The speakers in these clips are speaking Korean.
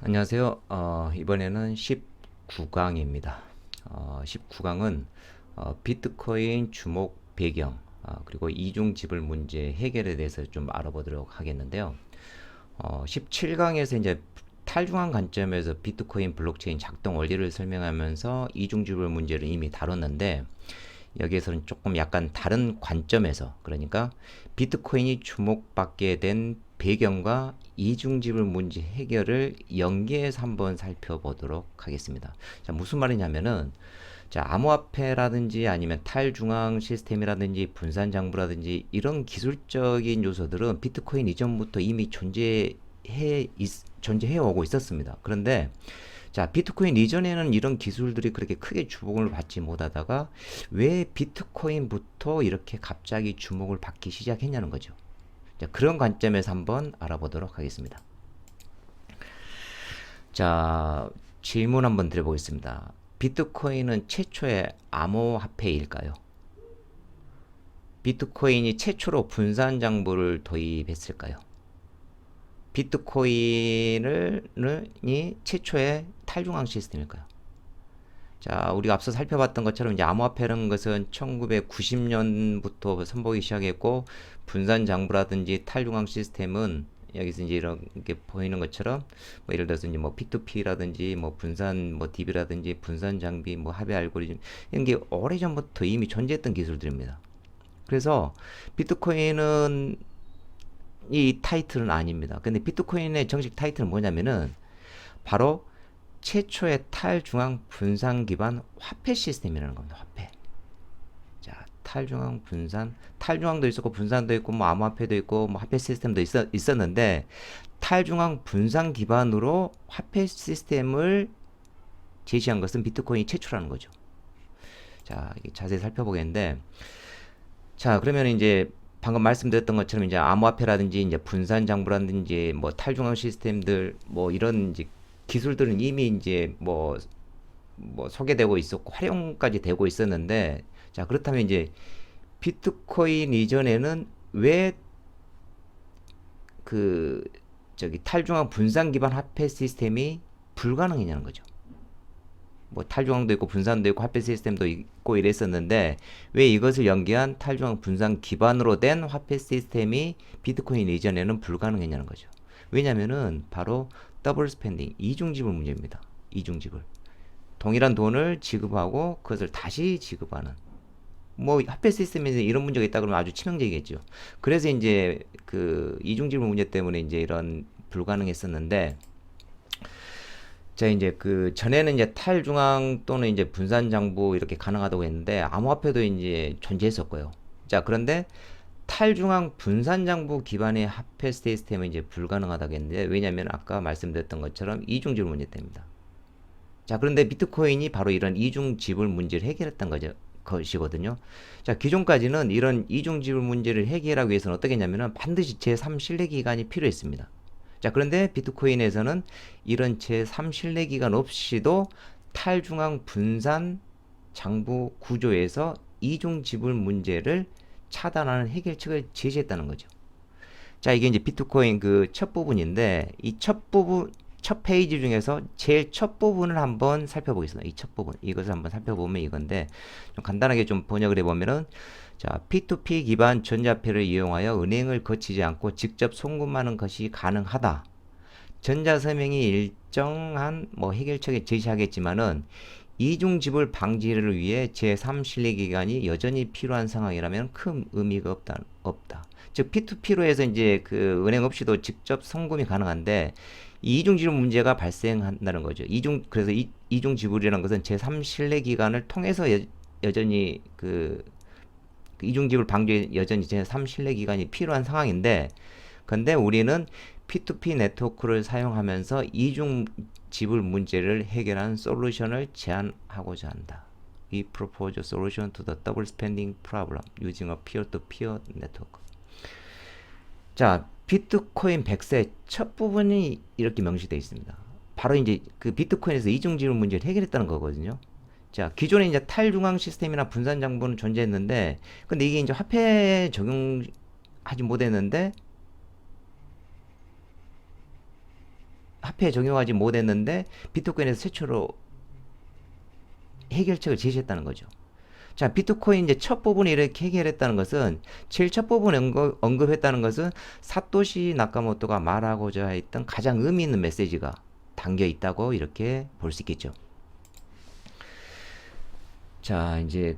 안녕하세요. 이번에는 19강입니다. 19강은 비트코인 주목 배경, 그리고 이중 지불 문제 해결에 대해서 좀 알아보도록 하겠는데요. 17강에서 이제 탈중앙 관점에서 비트코인 블록체인 작동 원리를 설명하면서 이중 지불 문제를 이미 다뤘는데, 여기에서는 조금 약간 다른 관점에서, 그러니까 비트코인이 주목받게 된 배경과 이중지불 문제 해결을 연계해서 한번 살펴보도록 하겠습니다. 자, 무슨 말이냐면은, 자, 암호화폐라든지 아니면 탈중앙 시스템이라든지 분산장부라든지 이런 기술적인 요소들은 비트코인 이전부터 이미 존재해 오고 있었습니다. 그런데 자, 비트코인 이전에는 이런 기술들이 그렇게 크게 주목을 받지 못하다가 왜 비트코인부터 이렇게 갑자기 주목을 받기 시작했냐는 거죠. 자, 그런 관점에서 한번 알아보도록 하겠습니다. 자, 질문 한번 드려보겠습니다. 비트코인은 최초의 암호화폐일까요? 비트코인이 최초로 분산장부를 도입했을까요? 비트코인이 최초의 탈중앙 시스템일까요? 자, 우리가 앞서 살펴봤던 것처럼 이제 암호화폐라는 것은 1990년부터 선보이기 시작했고, 분산장부라든지 탈중앙 시스템은 여기서 이제 이렇게 보이는 것처럼 뭐 예를 들어서 이제 뭐 P2P라든지 뭐 분산 뭐 DB라든지 분산 장비 뭐 합의 알고리즘 이런 게 오래전부터 이미 존재했던 기술들입니다. 그래서 비트코인은 이 타이틀은 아닙니다. 근데 비트코인의 정식 타이틀은 뭐냐면은 바로 최초의 탈중앙 분산 기반 화폐 시스템이라는 겁니다. 화폐. 자, 탈중앙 분산, 탈중앙도 있었고 분산도 있고 뭐 암호화폐도 있고 뭐 화폐 시스템도 있었는데 탈중앙 분산 기반으로 화폐 시스템을 제시한 것은 비트코인이 최초라는 거죠. 자, 자세히 살펴보겠는데, 자, 그러면 이제 방금 말씀드렸던 것처럼 이제 암호화폐라든지 이제 분산 장부라든지 뭐 탈중앙 시스템들 뭐 이런 이제 기술들은 이미 이제 뭐 소개되고 있었고 활용까지 되고 있었는데, 자, 그렇다면 이제 비트코인 이전에는 왜 그 저기 탈중앙 분산 기반 화폐 시스템이 불가능했냐는 거죠. 뭐 탈중앙도 있고 분산도 있고 화폐 시스템도 있고 이랬었는데 왜 이것을 연계한 탈중앙 분산 기반으로 된 화폐 시스템이 비트코인 이전에는 불가능했냐는 거죠. 왜냐면은 바로 더블 스펜딩, 이중 지불 문제입니다. 이중 지불. 동일한 돈을 지급하고 그것을 다시 지급하는 뭐 화폐 시스템에서 이런 문제가 있다 그러면 아주 치명적이겠죠. 그래서 이제 그 이중 지불 문제 때문에 이제 이런 불가능했었는데, 자, 이제 그 전에는 이제 탈중앙 또는 이제 분산 장부 이렇게 가능하다고 했는데 암호화폐도 이제 존재했었고요. 자, 그런데 탈중앙 분산 장부 기반의 화폐 시스템은 이제 불가능하다고 했는데, 왜냐면 아까 말씀드렸던 것처럼 이중 지불 문제 때문입니다. 자, 그런데 비트코인이 바로 이런 이중 지불 문제를 해결했던 것이거든요. 자, 기존까지는 이런 이중 지불 문제를 해결하기 위해서는 어떻게 했냐면은 반드시 제3 신뢰 기간이 필요했습니다. 자, 그런데 비트코인에서는 이런 제3 신뢰 기간 없이도 탈중앙 분산 장부 구조에서 이중 지불 문제를 차단하는 해결책을 제시했다는 거죠. 자, 이게 이제 비트코인 그 첫 부분인데, 이 첫 페이지 중에서 제일 첫 부분을 한번 살펴보겠습니다. 이 첫 부분. 이것을 한번 살펴보면 이건데, 좀 간단하게 좀 번역을 해보면은, 자, P2P 기반 전자화폐를 이용하여 은행을 거치지 않고 직접 송금하는 것이 가능하다. 전자서명이 일정한 뭐 해결책을 제시하겠지만은, 이중 지불 방지를 위해 제3 신뢰 기간이 여전히 필요한 상황이라면 큰 의미가 없다. 즉 P2P로 해서 이제 그 은행 없이도 직접 송금이 가능한데 이 이중 지불 문제가 발생한다는 거죠. 그래서 이중 지불이라는 것은 제3 신뢰 기간을 통해서 여전히 그 이중 지불 방지에 여전히 제3 신뢰 기간이 필요한 상황인데, 근데 우리는 P2P 네트워크를 사용하면서 이중 지불 문제를 해결하는 솔루션을 제안하고자 한다. We propose a solution to the double spending problem using a peer-to-peer network. 자, 비트코인 100세 첫 부분이 이렇게 명시되어 있습니다. 바로 이제 그 비트코인에서 이중 지불 문제를 해결했다는 거거든요. 자, 기존에 이제 탈중앙 시스템이나 분산 장부는 존재했는데, 근데 이게 이제 화폐에 적용하지 못했는데, 화폐 화폐에 적용하지 못했는데 비트코인에서 최초로 해결책을 제시했다는 거죠. 자, 비트코인 이제 첫 부분을 이렇게 해결했다는 것은, 제일 첫 부분에 언급했다는 것은 사토시 나카모토가 말하고자 했던 가장 의미 있는 메시지가 담겨 있다고 이렇게 볼 수 있겠죠. 자, 이제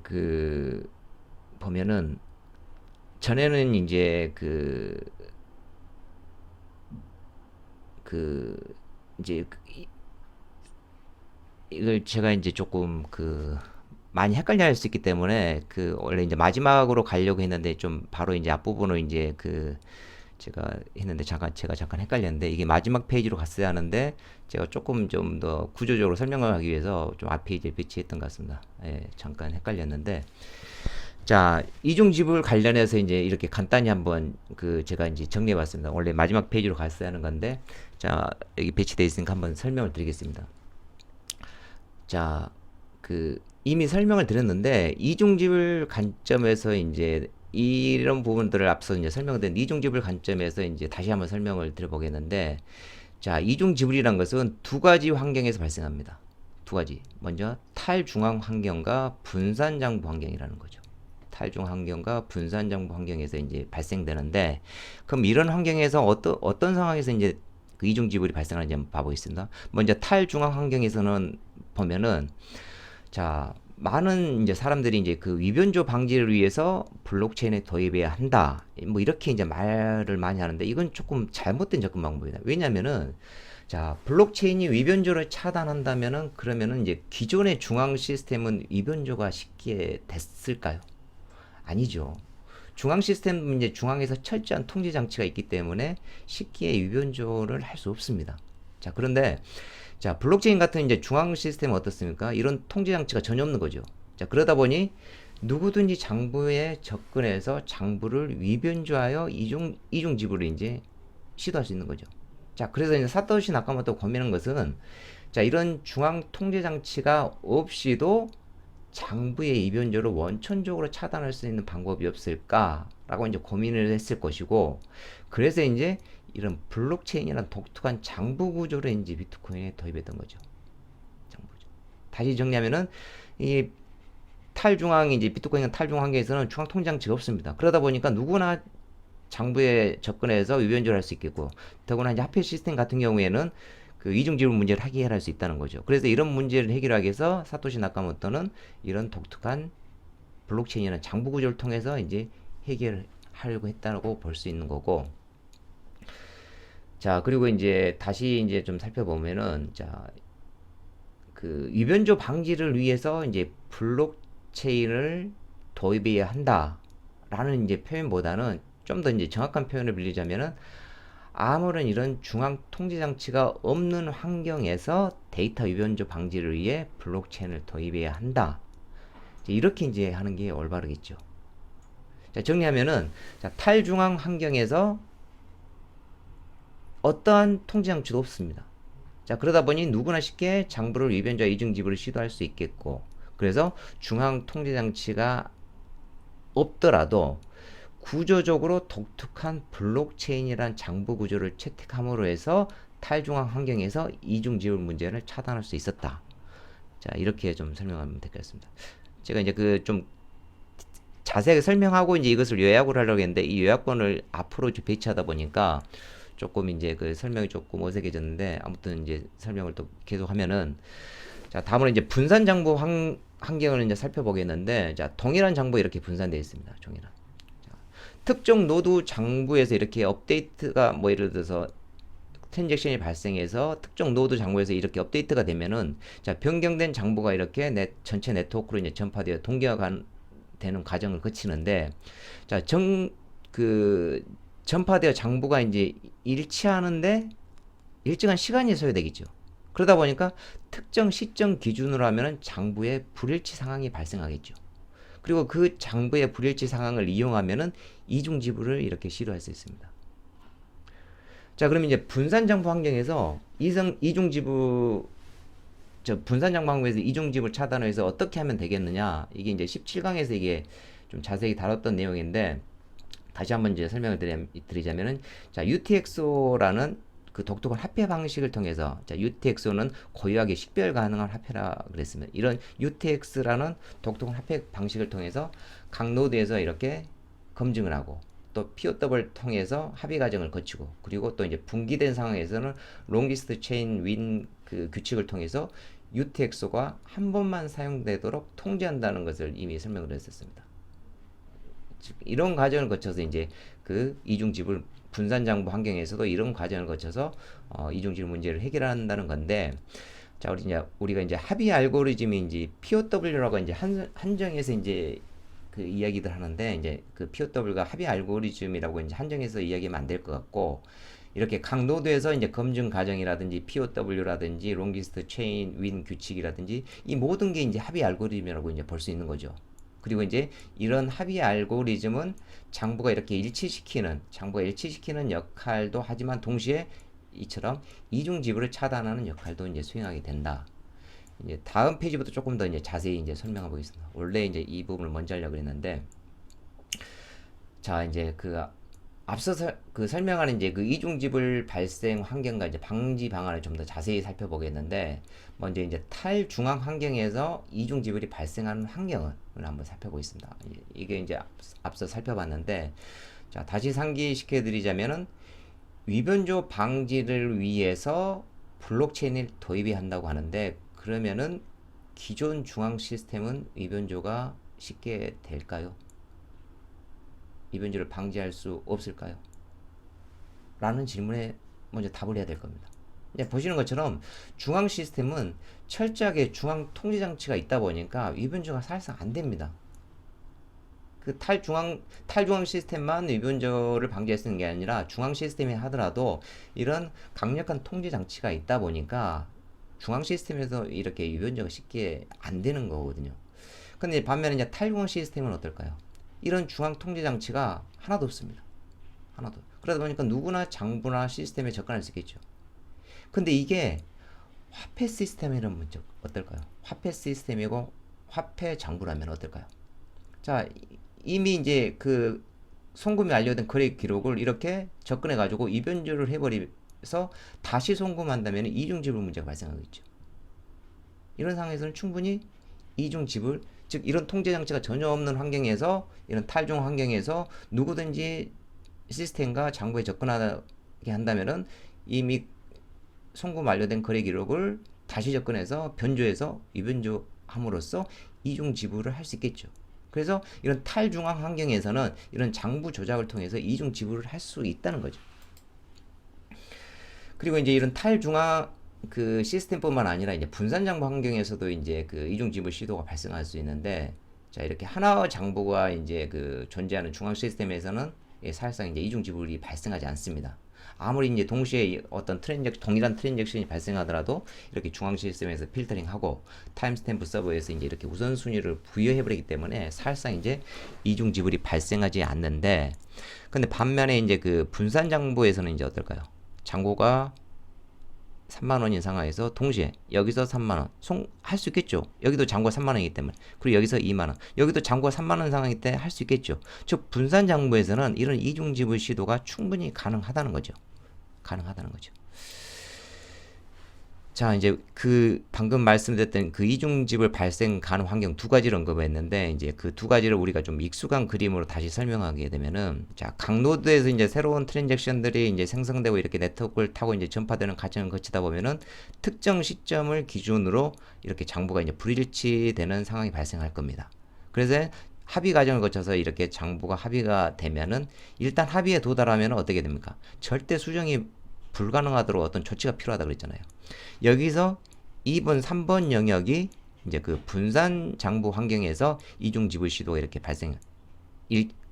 보면은 전에는 이제 이제 이걸 제가 이제 조금 많이 헷갈려 할 수 있기 때문에 원래 이제 마지막으로 가려고 했는데 좀 바로 이제 앞부분으로 이제 제가 했는데 제가 잠깐 헷갈렸는데, 이게 마지막 페이지로 갔어야 하는데 제가 조금 좀 더 구조적으로 설명을 하기 위해서 좀 앞 페이지에 배치했던 것 같습니다. 예, 잠깐 헷갈렸는데, 자, 이중지불 관련해서 이제 이렇게 간단히 한번 제가 이제 정리해 봤습니다. 원래 마지막 페이지로 갔어야 하는 건데, 자, 여기 배치되어 있으니까 한번 설명을 드리겠습니다. 자, 이미 설명을 드렸는데, 이중지불 관점에서 이제 이런 부분들을 앞서 이제 설명드린 이중지불 관점에서 이제 다시 한번 설명을 드려보겠는데, 자, 이중지불이란 것은 두 가지 환경에서 발생합니다. 두 가지. 먼저 탈중앙 환경과 분산장부 환경이라는 거죠. 탈중앙 환경과 분산장부 환경에서 이제 발생되는데, 그럼 이런 환경에서 어떤 상황에서 이제 이중지불이 발생하는지 한번 봐보겠습니다. 먼저 탈중앙 환경에서는 보면은, 자, 많은 이제 사람들이 이제 위변조 방지를 위해서 블록체인에 도입해야 한다, 뭐 이렇게 이제 말을 많이 하는데, 이건 조금 잘못된 접근 방법이다. 왜냐면은, 자, 블록체인이 위변조를 차단한다면은, 그러면은 이제 기존의 중앙 시스템은 위변조가 쉽게 됐을까요? 아니죠. 중앙 시스템은 이제 중앙에서 철저한 통제 장치가 있기 때문에 쉽게 위변조를 할 수 없습니다. 자, 그런데 자, 블록체인 같은 이제 중앙 시스템은 어떻습니까? 이런 통제 장치가 전혀 없는 거죠. 자, 그러다 보니 누구든지 장부에 접근해서 장부를 위변조하여 이중 지불을 이제 시도할 수 있는 거죠. 자, 그래서 이제 사토시 나카모토가 고민한 것은, 자, 이런 중앙 통제 장치가 없이도 장부의 위변조를 원천적으로 차단할 수 있는 방법이 없을까라고 이제 고민을 했을 것이고, 그래서 이제 이런 블록체인이라는 독특한 장부 구조를 이제 비트코인에 도입했던 거죠. 장부죠. 다시 정리하면은, 이 이제 비트코인 탈중앙 환경에서는 중앙 통제 장치가 없습니다. 그러다 보니까 누구나 장부에 접근해서 위변조를 할 수 있겠고, 더구나 이제 화폐 시스템 같은 경우에는 이중지불 문제를 해결할 수 있다는 거죠. 그래서 이런 문제를 해결하기 위해서 사토시 나카모토는 이런 독특한 블록체인이라는 장부 구조를 통해서 이제 해결하려고 했다고 볼 수 있는 거고, 자, 그리고 이제 다시 이제 좀 살펴보면은, 자, 위변조 방지를 위해서 이제 블록체인을 도입해야 한다라는 이제 표현보다는 좀 더 이제 정확한 표현을 빌리자면은, 아무런 이런 중앙 통제 장치가 없는 환경에서 데이터 위변조 방지를 위해 블록체인을 도입해야 한다. 이렇게 이제 하는 게 올바르겠죠. 자, 정리하면은, 자, 탈중앙 환경에서 어떠한 통제 장치도 없습니다. 자, 그러다 보니 누구나 쉽게 장부를 위변조와 이중지불을 시도할 수 있겠고, 그래서 중앙 통제 장치가 없더라도 구조적으로 독특한 블록체인이란 장부 구조를 채택함으로 해서 탈중앙 환경에서 이중지불 문제를 차단할 수 있었다. 자, 이렇게 좀 설명하면 되겠습니다. 제가 이제 좀 자세하게 설명하고 이제 이것을 요약을 하려고 했는데, 이 요약본을 앞으로 배치하다 보니까 조금 이제 설명이 조금 어색해졌는데, 아무튼 이제 설명을 또 계속 하면은, 자, 다음으로 이제 분산 장부 환경을 이제 살펴보겠는데, 자, 동일한 장부에 이렇게 분산되어 있습니다. 동일한. 특정 노드 장부에서 이렇게 업데이트가, 뭐 예를 들어서 트랜잭션이 발생해서 특정 노드 장부에서 이렇게 업데이트가 되면은, 자, 변경된 장부가 이렇게 전체 네트워크로 이제 전파되어 동기화 되는 과정을 거치는데, 자, 전파되어 장부가 이제 일치하는데 일정한 시간이 소요되겠죠. 그러다 보니까 특정 시점 기준으로 하면은 장부의 불일치 상황이 발생하겠죠. 그리고 그 장부의 불일치 상황을 이용하면은 이중지불을 이렇게 시도할 수 있습니다. 자, 그러면 이제 분산장부 환경에서 분산장부 환경에서 이중지불 차단을 해서 어떻게 하면 되겠느냐? 이게 이제 17강에서 이게 좀 자세히 다뤘던 내용인데, 다시 한번 이제 설명을 드리자면은, 자, UTXO라는 그 독특한 화폐 방식을 통해서 자, UTXO는 고유하게 식별 가능한 화폐라 그랬습니다. 이런 UTX라는 독특한 화폐 방식을 통해서 각 노드에서 이렇게 검증을 하고 또 POW를 통해서 합의 과정을 거치고 그리고 또 이제 분기된 상황에서는 롱리스트 체인 윈 그 규칙을 통해서 UTXO가 한 번만 사용되도록 통제한다는 것을 이미 설명을 했었습니다. 즉 이런 과정을 거쳐서 이제 그 이중지불 분산장부 환경에서도 이런 과정을 거쳐서 이중지불 문제를 해결한다는 건데, 자 우리가 이제 합의 알고리즘이 이제 POW라고 이제 한정해서 이제 그 이야기들 하는데, 이제 그 POW가 합의 알고리즘이라고 이제 한정해서 이야기하면 안 될 것 같고, 이렇게 각 노드에서 이제 검증 과정이라든지 POW라든지 롱리스트 체인 윈 규칙이라든지 이 모든 게 이제 합의 알고리즘이라고 이제 볼 수 있는 거죠. 그리고 이제 이런 합의 알고리즘은 장부가 일치시키는 역할도 하지만 동시에 이처럼 이중 지불을 차단하는 역할도 이제 수행하게 된다. 이제 다음 페이지부터 조금 더 이제 자세히 이제 설명해 보겠습니다. 원래 이제 이 부분을 먼저 하려고 했는데, 자 이제 그 앞서 설명하는 이제 그 이중 지불 발생 환경과 이제 방지 방안을 좀 더 자세히 살펴보겠는데, 먼저 이제 탈중앙 환경에서 이중 지불이 발생하는 환경을 한번 살펴보겠습니다. 이게 이제 앞서 살펴봤는데, 자 다시 상기시켜 드리자면은 위변조 방지를 위해서 블록체인을 도입해야 한다고 하는데, 그러면은 기존 중앙 시스템은 위변조가 쉽게 될까요? 위변조를 방지할 수 없을까요? 라는 질문에 먼저 답을 해야 될 겁니다. 이제 보시는 것처럼 중앙 시스템은 철저하게 중앙 통제 장치가 있다 보니까 위변조가 사실상 안 됩니다. 그 탈중앙 시스템만 위변조를 방지할 수 있는 게 아니라 중앙 시스템이 하더라도 이런 강력한 통제 장치가 있다 보니까 중앙 시스템에서 이렇게 위변조가 쉽게 안 되는 거거든요. 근데 반면에 이제 탈중앙 시스템은 어떨까요? 이런 중앙 통제 장치가 하나도 없습니다. 하나도. 그러다 보니까 누구나 장부나 시스템에 접근할 수 있겠죠. 근데 이게 화폐 시스템이라는 문제 어떨까요? 화폐 시스템이고 화폐 장부라면 어떨까요? 자, 이미 이제 그 송금이 완료된 거래 기록을 이렇게 접근해 가지고 위변조를 해버려서 다시 송금한다면 이중 지불 문제가 발생하겠죠. 이런 상황에서는 충분히 이중 지불, 즉 이런 통제 장치가 전혀 없는 환경에서, 이런 탈중 환경에서 누구든지 시스템과 장부에 접근하게 한다면은 이미 송금 완료된 거래 기록을 다시 접근해서 변조해서 위변조함으로써 이중 지불을 할 수 있겠죠. 그래서 이런 탈중앙 환경에서는 이런 장부 조작을 통해서 이중 지불을 할 수 있다는 거죠. 그리고 이제 이런 탈중앙 그 시스템뿐만 아니라 이제 분산 장부 환경에서도 이제 그 이중 지불 시도가 발생할 수 있는데, 자 이렇게 하나의 장부가 이제 그 존재하는 중앙 시스템에서는 사실상 이제 이중 지불이 발생하지 않습니다. 아무리 이제 동시에 어떤 동일한 트랜잭션이 발생하더라도 이렇게 중앙 시스템에서 필터링하고 타임스탬프 서버에서 이제 이렇게 우선순위를 부여해버리기 때문에 사실상 이제 이중 지불이 발생하지 않는데, 근데 반면에 이제 그 분산 장부에서는 이제 어떨까요? 장부가 3만원인 상황에서 동시에 여기서 3만원 할 수 있겠죠. 여기도 장부가 3만원이기 때문에. 그리고 여기서 2만원, 여기도 장부가 3만원 상황일 때 할 수 있겠죠. 즉 분산 장부에서는 이런 이중 지불 시도가 충분히 가능하다는 거죠. 자 이제 그 방금 말씀드렸던 그 이중 지불 발생 가능 환경 두 가지를 언급했는데, 이제 그 두 가지를 우리가 좀 익숙한 그림으로 다시 설명하게 되면은, 자 각 노드에서 이제 새로운 트랜잭션들이 이제 생성되고 이렇게 네트워크를 타고 이제 전파되는 과정을 거치다 보면은 특정 시점을 기준으로 이렇게 장부가 이제 불일치되는 상황이 발생할 겁니다. 그래서 합의 과정을 거쳐서 이렇게 장부가 합의가 되면은, 일단 합의에 도달하면 어떻게 됩니까? 절대 수정이 불가능하도록 어떤 조치가 필요하다 그랬잖아요. 여기서 2번, 3번 영역이 이제 그 분산 장부 환경에서 이중 지불 시도가 이렇게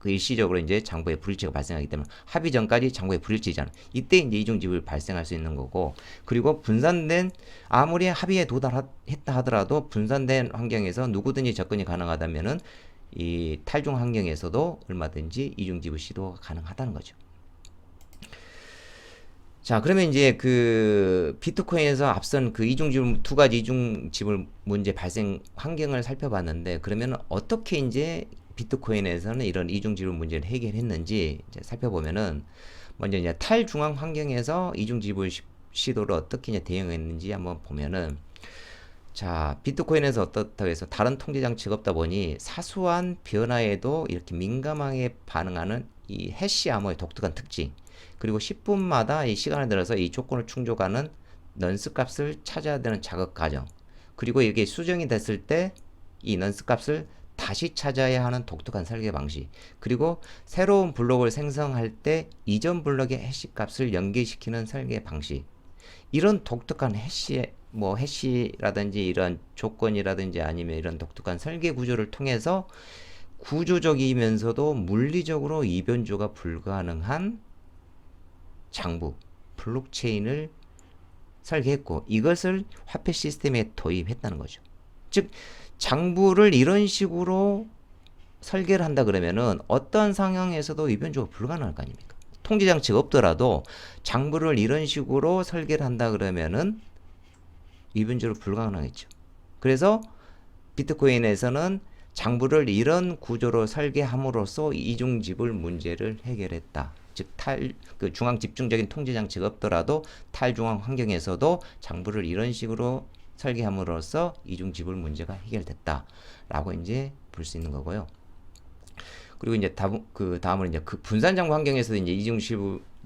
일시적으로 이제 장부의 불일치가 발생하기 때문에 합의 전까지 장부의 불일치잖아. 이때 이제 이중 지불 발생할 수 있는 거고, 그리고 분산된 아무리 합의에 도달했다 하더라도 분산된 환경에서 누구든지 접근이 가능하다면은 이 탈중 환경에서도 얼마든지 이중 지불 시도가 가능하다는 거죠. 자, 그러면 이제 그 비트코인에서 앞선 그 이중지불 두 가지 이중지불 문제 발생 환경을 살펴봤는데, 그러면 어떻게 이제 비트코인에서는 이런 이중지불 문제를 해결했는지 이제 살펴보면은, 먼저 이제 탈중앙 환경에서 이중 지불 시도를 어떻게 이제 대응했는지 한번 보면은, 자, 비트코인에서 어떻다고 해서 다른 통제 장치가 없다 보니 사소한 변화에도 이렇게 민감하게 반응하는 이 해시 암호의 독특한 특징, 그리고 10분마다 이 시간을 들어서 이 조건을 충족하는 넌스 값을 찾아야 되는 작업 과정, 그리고 이게 수정이 됐을 때 이 넌스 값을 다시 찾아야 하는 독특한 설계 방식, 그리고 새로운 블록을 생성할 때 이전 블록의 해시 값을 연계시키는 설계 방식, 이런 독특한 해시라든지 이런 조건이라든지 아니면 이런 독특한 설계 구조를 통해서 구조적이면서도 물리적으로 이변조가 불가능한 장부, 블록체인을 설계했고, 이것을 화폐 시스템에 도입했다는 거죠. 즉, 장부를 이런 식으로 설계를 한다 그러면은 어떤 상황에서도 이변조가 불가능할 거 아닙니까? 통제 장치가 없더라도 장부를 이런 식으로 설계를 한다 그러면은 이변조로 불가능하겠죠. 그래서 비트코인에서는 장부를 이런 구조로 설계함으로써 이중 지불 문제를 해결했다. 즉, 중앙 집중적인 통제 장치가 없더라도 탈중앙 환경에서도 장부를 이런 식으로 설계함으로써 이중 지불 문제가 해결됐다라고 이제 볼 수 있는 거고요. 그리고 이제 다음으로 이제 그 분산 장부 환경에서도 이제 이중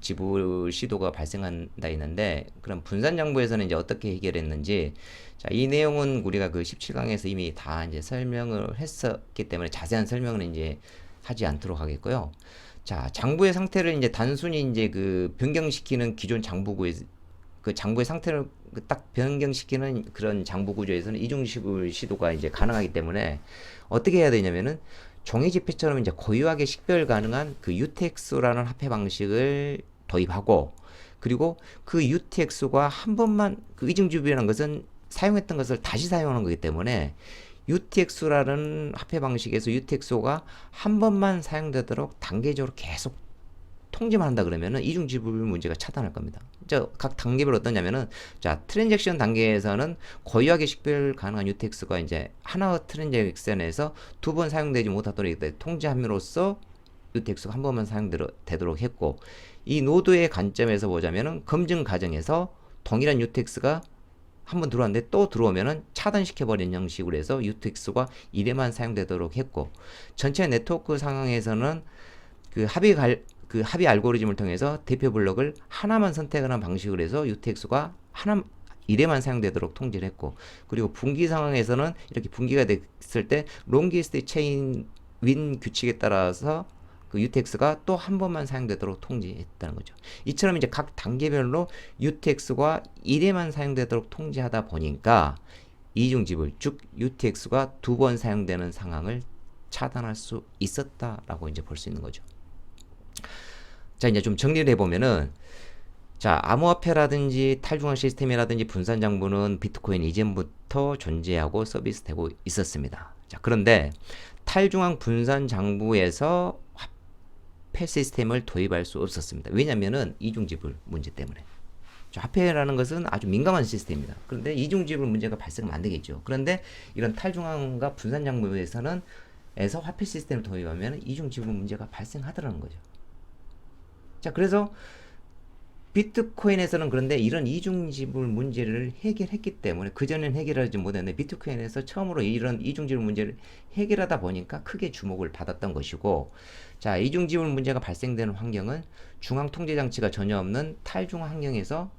지불 시도가 발생한다 있는데, 그럼 분산 장부에서는 이제 어떻게 해결했는지, 자, 이 내용은 우리가 그 17강에서 이미 다 이제 설명을 했었기 때문에 자세한 설명은 이제 하지 않도록 하겠고요. 자, 장부의 상태를 이제 단순히 이제 그 변경시키는 기존 장부구의 그 장부의 상태를 딱 변경시키는 그런 장부 구조에서는 이중지불 시도가 이제 가능하기 때문에 어떻게 해야 되냐면은 종이 지폐처럼 이제 고유하게 식별 가능한 그 UTX라는 화폐 방식을 도입하고, 그리고 그 UTX가 한 번만, 그 이중지불이라는 것은 사용했던 것을 다시 사용하는 거기 때문에 UTX라는 화폐 방식에서 UTX가 한 번만 사용되도록 단계적으로 계속 통제만 한다 그러면은 이중 지불 문제가 차단할 겁니다. 각 단계별 어떠냐면은, 자, 트랜잭션 단계에서는 고유하게 식별 가능한 UTX가 이제 하나의 트랜잭션에서 두 번 사용되지 못하도록 통제함으로써 UTX가 한 번만 사용되도록 했고, 이 노드의 관점에서 보자면은 검증 과정에서 동일한 UTX가 한 번 들어왔는데 또 들어오면은 차단시켜버리는 형식으로 해서 UTX가 1회만 사용되도록 했고, 전체 네트워크 상황에서는 그 합의 알고리즘을 통해서 대표 블록을 하나만 선택하는 방식으로 해서 UTX가 1회만 사용되도록 통제를 했고, 그리고 분기 상황에서는 이렇게 분기가 됐을 때 롱기스트 체인 윈 규칙에 따라서 그 UTX가 또 한 번만 사용되도록 통제했다는 거죠. 이처럼 이제 각 단계별로 UTX가 1회만 사용되도록 통제하다 보니까 이중지불, 즉 UTX가 두 번 사용되는 상황을 차단할 수 있었다라고 이제 볼 수 있는 거죠. 자, 이제 좀 정리를 해보면은, 자, 암호화폐라든지 탈중앙 시스템이라든지 분산 장부는 비트코인 이전부터 존재하고 서비스되고 있었습니다. 자, 그런데 탈중앙 분산 장부에서 화폐 시스템을 도입할 수 없었습니다. 왜냐면은 이중지불 문제 때문에. 화폐라는 것은 아주 민감한 시스템입니다. 그런데 이중지불 문제가 발생하면 안 되겠죠. 그런데 이런 탈중앙과 분산 장부에서는 화폐 시스템을 도입하면 이중지불 문제가 발생하더라는 거죠. 자, 그래서 비트코인에서는 그런데 이런 이중지불 문제를 해결했기 때문에, 그전엔 해결하지 못했는데 비트코인에서 처음으로 이런 이중지불 문제를 해결하다 보니까 크게 주목을 받았던 것이고, 자, 이중지불 문제가 발생되는 환경은 중앙 통제 장치가 전혀 없는 탈중앙 환경에서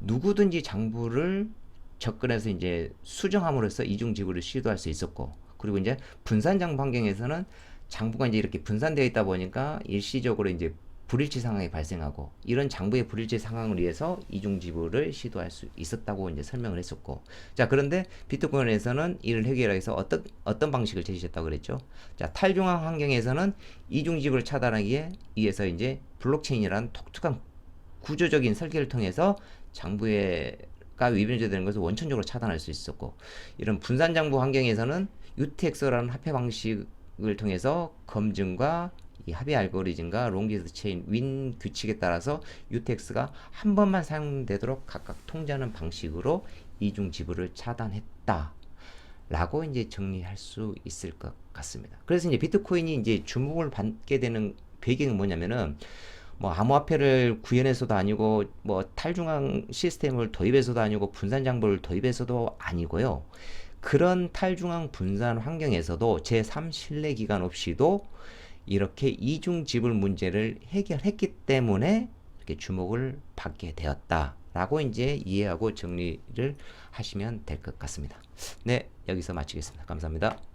누구든지 장부를 접근해서 이제 수정함으로써 이중지불을 시도할 수 있었고, 그리고 이제 분산 장부 환경에서는 장부가 이제 이렇게 분산되어 있다 보니까 일시적으로 이제 불일치 상황이 발생하고, 이런 장부의 불일치 상황을 위해서 이중 지불을 시도할 수 있었다고 이제 설명을 했었고, 자, 그런데 비트코인에서는 이를 해결하기 위해서 어떤 방식을 제시했다고 그랬죠? 자, 탈중앙 환경에서는 이중 지불을 차단하기 위해서 이제 블록체인이라는 독특한 구조적인 설계를 통해서 장부가 위변조되는 것을 원천적으로 차단할 수 있었고, 이런 분산 장부 환경에서는 UTX라는 화폐 방식을 통해서 검증과 이 합의 알고리즘과 롱기스트 체인 윈 규칙에 따라서 UTX가 한 번만 사용되도록 각각 통제하는 방식으로 이중 지불을 차단했다 라고 이제 정리할 수 있을 것 같습니다. 그래서 이제 비트코인이 이제 주목을 받게 되는 배경은 뭐냐면은, 뭐 암호화폐를 구현해서도 아니고 뭐 탈중앙 시스템을 도입해서도 아니고 분산 장부를 도입해서도 아니고요. 그런 탈중앙 분산 환경에서도 제3 신뢰 기관 없이도 이렇게 이중 지불 문제를 해결했기 때문에 이렇게 주목을 받게 되었다라고 이제 이해하고 정리를 하시면 될 것 같습니다. 네, 여기서 마치겠습니다. 감사합니다.